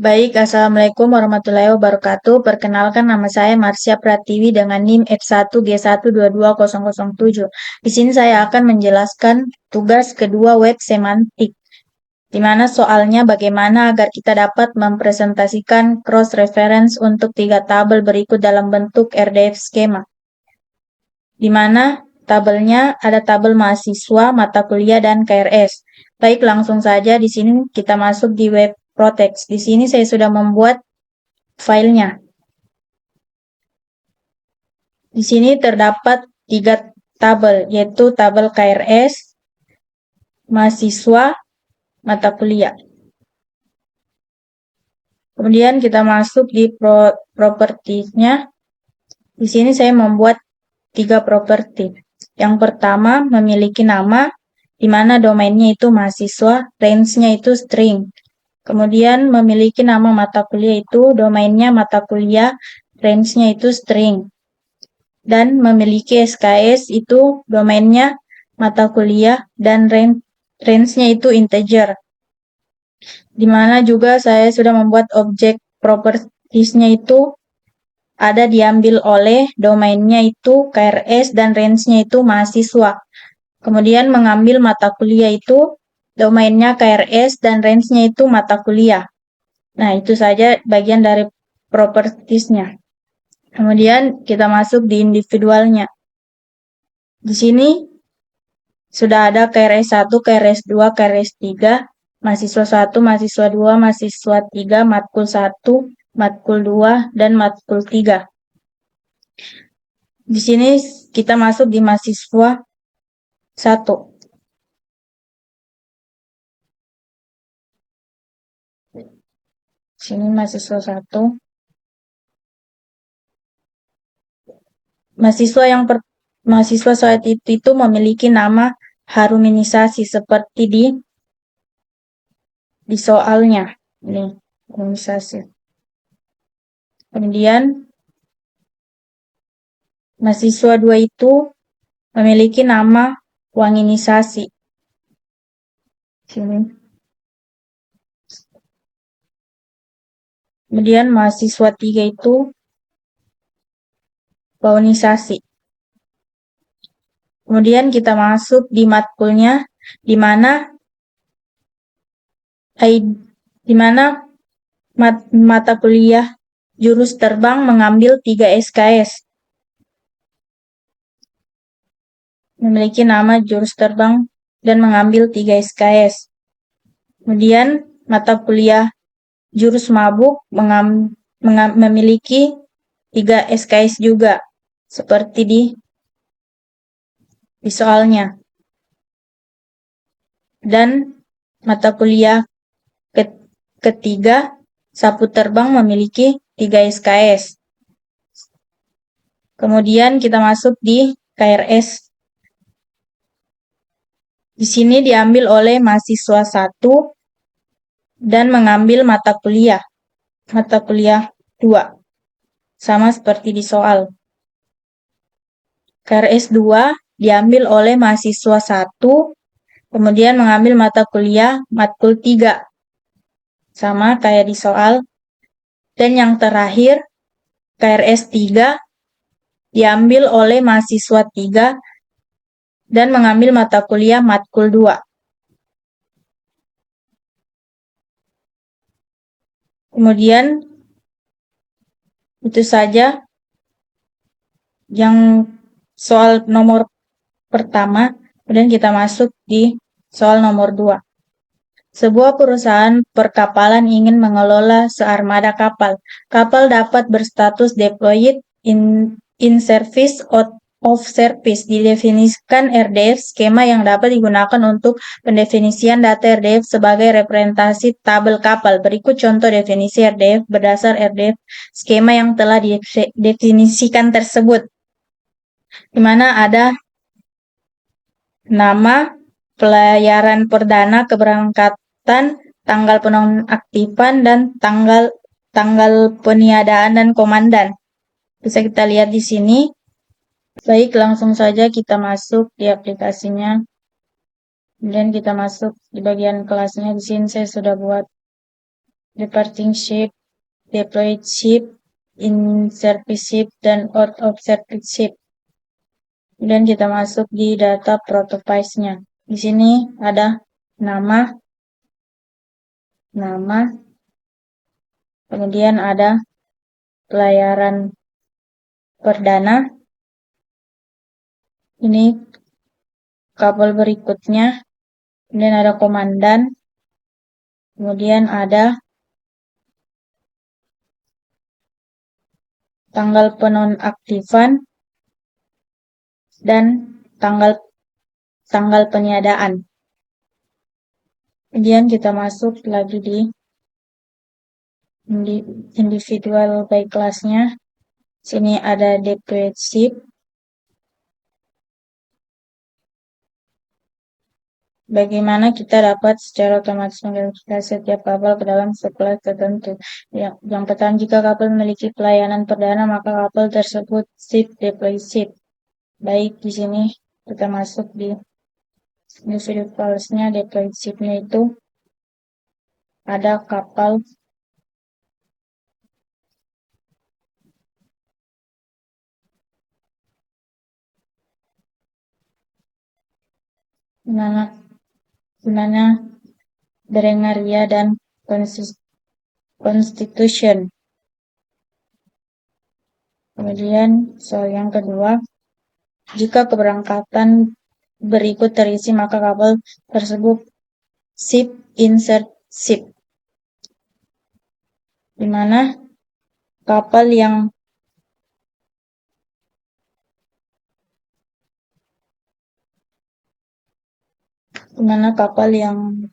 Baik, Assalamualaikum warahmatullahi wabarakatuh. Perkenalkan, nama saya Marsha Pratiwi dengan NIM F1G1222007. Di sini saya akan menjelaskan tugas kedua web semantik, di mana soalnya bagaimana agar kita dapat mempresentasikan cross-reference untuk 3 tabel berikut dalam bentuk RDF skema, di mana tabelnya ada tabel mahasiswa, mata kuliah, dan KRS. Baik, langsung saja di sini kita masuk di web Protex. Di sini saya sudah membuat filenya. Di sini terdapat 3 tabel, yaitu tabel KRS, mahasiswa, mata kuliah. Kemudian kita masuk di propertiesnya. Di sini saya membuat 3 properti. Yang pertama, memiliki nama, di mana domainnya itu mahasiswa, range-nya itu string. Kemudian memiliki nama mata kuliah itu domainnya mata kuliah, range-nya itu string. Dan memiliki SKS itu domainnya mata kuliah dan range-nya itu integer. Dimana juga saya sudah membuat objek propertiesnya itu ada diambil oleh domainnya itu KRS dan range-nya itu mahasiswa. Kemudian mengambil mata kuliah itu domainnya KRS dan range-nya itu mata kuliah. Nah, itu saja bagian dari propertiesnya. Kemudian kita masuk di individualnya. Di sini sudah ada KRS1, KRS2, KRS3, mahasiswa 1, mahasiswa 2, mahasiswa 3, matkul 1, matkul 2, dan matkul 3. Di sini kita masuk di mahasiswa 1. Sini mahasiswa 1. Mahasiswa saat itu memiliki nama harmonisasi seperti di soalnya. Ini harmonisasi. Kemudian mahasiswa 2 itu memiliki nama wanginisasi. Sini. Kemudian mahasiswa 3 itu baunisasi. Kemudian kita masuk di matkulnya, di mana mata kuliah jurus terbang mengambil 3 SKS. Memiliki nama jurus terbang dan mengambil 3 SKS. Kemudian mata kuliah jurus mabuk memiliki 3 SKS juga, seperti di soalnya. Dan mata kuliah ketiga, sapu terbang, memiliki 3 SKS. Kemudian kita masuk di KRS. Di sini diambil oleh mahasiswa 1 dan mengambil mata kuliah 2. Sama seperti di soal. KRS 2 diambil oleh mahasiswa 1, kemudian mengambil mata kuliah matkul 3. Sama kayak di soal. Dan yang terakhir, KRS 3 diambil oleh mahasiswa 3 dan mengambil mata kuliah matkul 2. Kemudian itu saja yang soal nomor pertama. Kemudian kita masuk di soal nomor 2. Sebuah perusahaan perkapalan ingin mengelola searmada kapal. Kapal dapat berstatus deployed in service of service. Didefinisikan RDF skema yang dapat digunakan untuk pendefinisian data RDF sebagai representasi tabel kapal. Berikut contoh definisi RDF berdasar RDF skema yang telah didefinisikan tersebut, di mana ada nama, pelayaran perdana, keberangkatan, tanggal penonaktifan, dan tanggal peniadaan dan komandan. Bisa kita lihat di sini. Baik, langsung saja kita masuk di aplikasinya. Kemudian kita masuk di bagian kelasnya. Di sini saya sudah buat departing ship, deployed ship, in service ship, dan out of service ship. Kemudian kita masuk di data prototypes-nya. Di sini ada nama, kemudian ada pelayaran perdana. Ini kabel berikutnya. Kemudian ada komandan. Kemudian ada tanggal penonaktifan dan tanggal peniadaan. Kemudian kita masuk lagi di individual by class-nya. Sini ada deployed ship. Bagaimana kita dapat secara otomatis mengirimkan setiap kabel ke dalam sekelas tertentu. Yang pertama, jika kabel memiliki pelayanan perdana, maka kabel tersebut ship deploy ship. Baik, di sini kita masuk di individual files-nya, deploy ship-nya itu ada kapal gunanya Berengaria dan Constitution. Kemudian soal yang kedua, jika keberangkatan berikut terisi, maka kabel tersebut ship insert ship, di mana kapal yang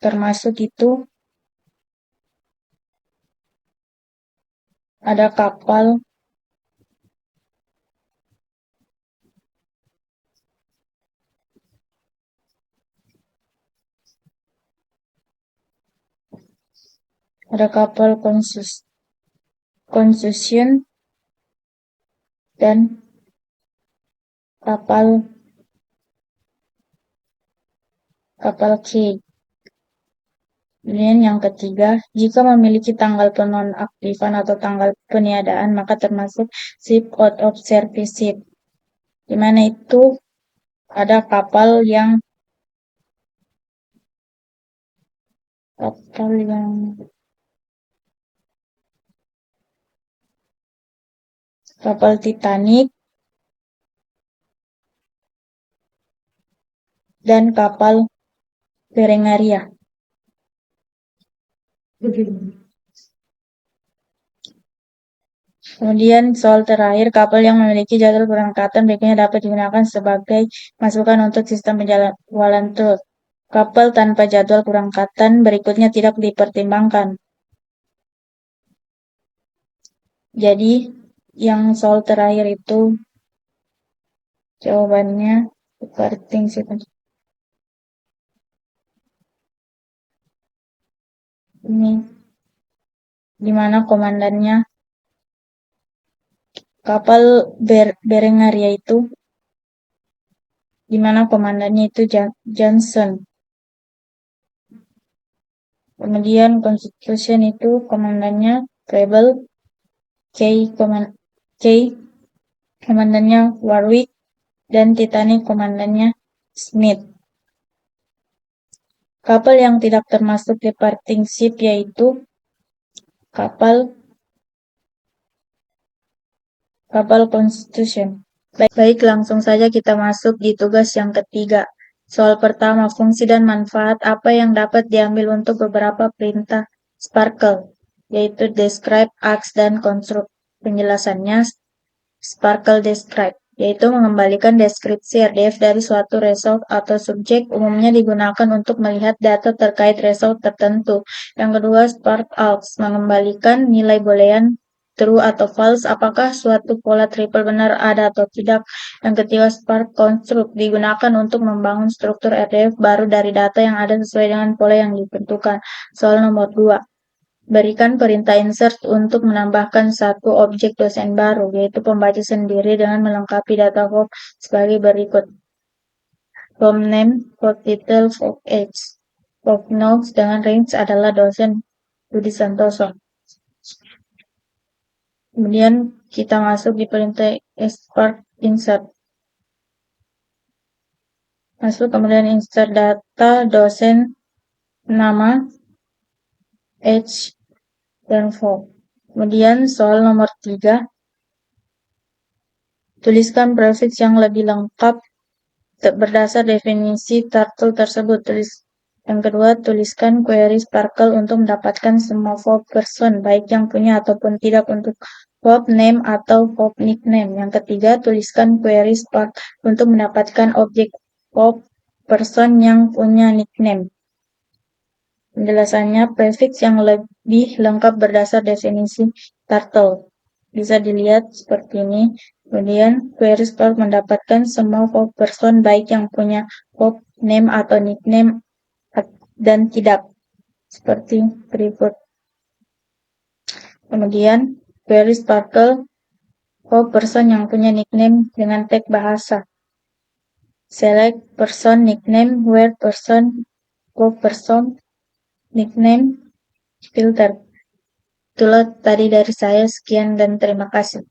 termasuk itu ada kapal Constitution dan kapal K. Kemudian yang ketiga, jika memiliki tanggal penonaktifan atau tanggal peniadaan, maka termasuk ship out of service ship, di mana itu ada kapal Titanic dan kapal Berengaria. Kemudian soal terakhir, kapal yang memiliki jadwal keberangkatan berikutnya dapat digunakan sebagai masukan untuk sistem penjadwalan tour. Kapal tanpa jadwal keberangkatan berikutnya tidak dipertimbangkan. Jadi, yang soal terakhir itu jawabannya departing ship. Ini di mana komandannya kapal Berengaria itu, di mana komandannya itu Johnson. Kemudian Constitution itu komandannya Preble, komandannya Warwick, dan Titanic komandannya Smith. Kapal yang tidak termasuk departing ship yaitu kapal Constitution. Baik, langsung saja kita masuk di tugas yang ketiga. Soal pertama, fungsi dan manfaat apa yang dapat diambil untuk beberapa perintah Sparkle, yaitu describe, ask, dan construct. Penjelasannya Sparkle describe, yaitu mengembalikan deskripsi RDF dari suatu result atau subjek, umumnya digunakan untuk melihat data terkait result tertentu. Yang kedua, Spark ask, mengembalikan nilai boolean true atau false, apakah suatu pola triple benar ada atau tidak. Yang ketiga, Spark Construct digunakan untuk membangun struktur RDF baru dari data yang ada sesuai dengan pola yang ditentukan. Soal nomor 2. Berikan perintah insert untuk menambahkan satu objek dosen baru, yaitu pembaca sendiri dengan melengkapi data Hop sebagai berikut. Home name, Hop title, Hop age. Hop notes dengan range adalah dosen Budi Santoso. Kemudian kita masuk di perintah Spark insert. Masuk, kemudian insert data dosen, nama, age, dan Hop. Kemudian soal nomor 3. Tuliskan prefix yang lebih lengkap berdasar definisi turtle tersebut. Yang kedua, tuliskan query Sparkle untuk mendapatkan semua Hop person, baik yang punya ataupun tidak, untuk Hop name atau Hop nickname. Yang ketiga, tuliskan query Spark untuk mendapatkan objek Hop person yang punya nickname. Penjelasannya, prefix yang lebih lengkap berdasar definisi turtle. Bisa dilihat seperti ini. Kemudian, query Spark mendapatkan semua Hop person baik yang punya Hop name atau nickname dan tidak, seperti berikut. Kemudian, query Sparkle Hop person yang punya nickname dengan tag bahasa. Select person nickname where person Hop person nickname filter. Itulah tadi dari saya. Sekian dan terima kasih.